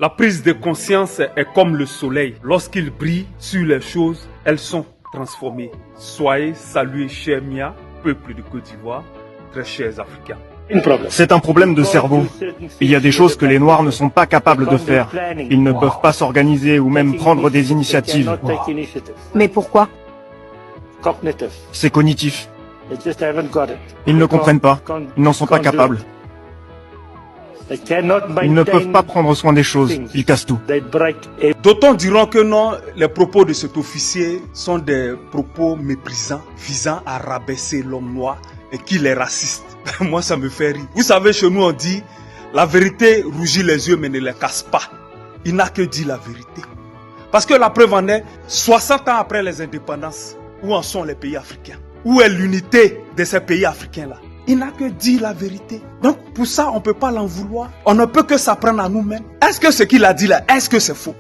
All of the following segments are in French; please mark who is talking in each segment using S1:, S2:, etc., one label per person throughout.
S1: La prise de conscience est comme le soleil. Lorsqu'il brille sur les choses, elles sont transformées. Soyez salués, chers Mia, peuple de Côte d'Ivoire, très chers Africains.
S2: C'est un problème de cerveau. Il y a des choses que les Noirs ne sont pas capables de faire. Ils ne peuvent pas s'organiser ou même prendre des initiatives.
S3: Mais pourquoi?
S2: C'est cognitif. Ils ne comprennent pas. Ils n'en sont pas capables. Ils ne peuvent pas prendre soin des choses. Ils cassent tout.
S1: D'autres diront que non, les propos de cet officier sont des propos méprisants, visant à rabaisser l'homme noir et qu'il est raciste. Moi, ça me fait rire. Vous savez, chez nous, on dit, la vérité rougit les yeux, mais ne les casse pas. Il n'a que dit la vérité. Parce que la preuve en est, 60 ans après les indépendances, où en sont les pays africains? Où est l'unité de ces pays africains-là? Il n'a que dit la vérité. Donc, pour ça, on ne peut pas l'en vouloir. On ne peut que s'apprendre à nous-mêmes. Est-ce que ce qu'il a dit là, est-ce que c'est faux?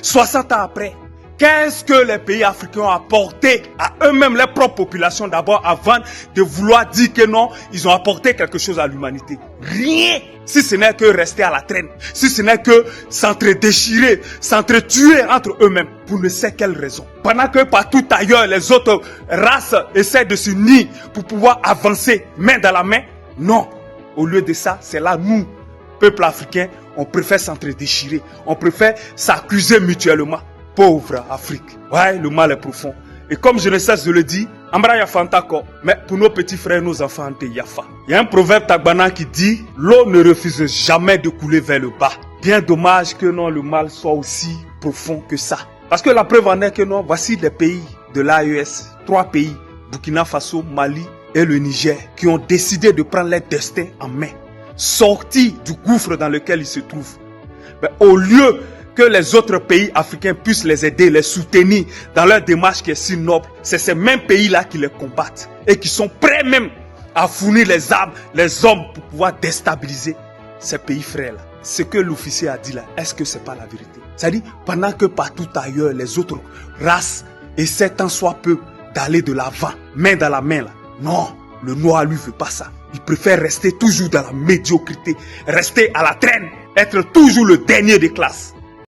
S1: 60 ans après, qu'est-ce que les pays africains ont apporté à eux-mêmes, leurs propres populations d'abord, avant de vouloir dire que non, ils ont apporté quelque chose à l'humanité? Rien! Si ce n'est que rester à la traîne, si ce n'est que s'entre-déchirer, s'entre-tuer entre eux-mêmes, pour ne sais quelle raison. Pendant que partout ailleurs, les autres races essaient de s'unir pour pouvoir avancer main dans la main, non. Au lieu de ça, c'est là, nous, peuple africain, on préfère s'entre-déchirer, on préfère s'accuser mutuellement. Pauvre Afrique. Ouais, le mal est profond. Et comme je ne cesse de le dire, Ambra Yafantako, mais pour nos petits frères, nos enfants, Yafa. Il y a un proverbe tagbana qui dit, l'eau ne refuse jamais de couler vers le bas. Bien dommage que non, le mal soit aussi profond que ça. Parce que la preuve en est que non, voici les pays de l'AES, 3 pays, Burkina Faso, Mali et le Niger, qui ont décidé de prendre leur destin en main, sortis du gouffre dans lequel ils se trouvent. Mais au lieu que les autres pays africains puissent les aider, les soutenir dans leur démarche qui est si noble, c'est ces mêmes pays-là qui les combattent et qui sont prêts même à fournir les armes, les hommes pour pouvoir déstabiliser ces pays frères-là. Ce que l'officier a dit là, est-ce que c'est pas la vérité? C'est-à-dire, pendant que partout ailleurs, les autres races essaient tant soit peu d'aller de l'avant, main dans la main là. Non, le noir lui veut pas ça. Il préfère rester toujours dans la médiocrité, rester à la traîne, être toujours le dernier des classes.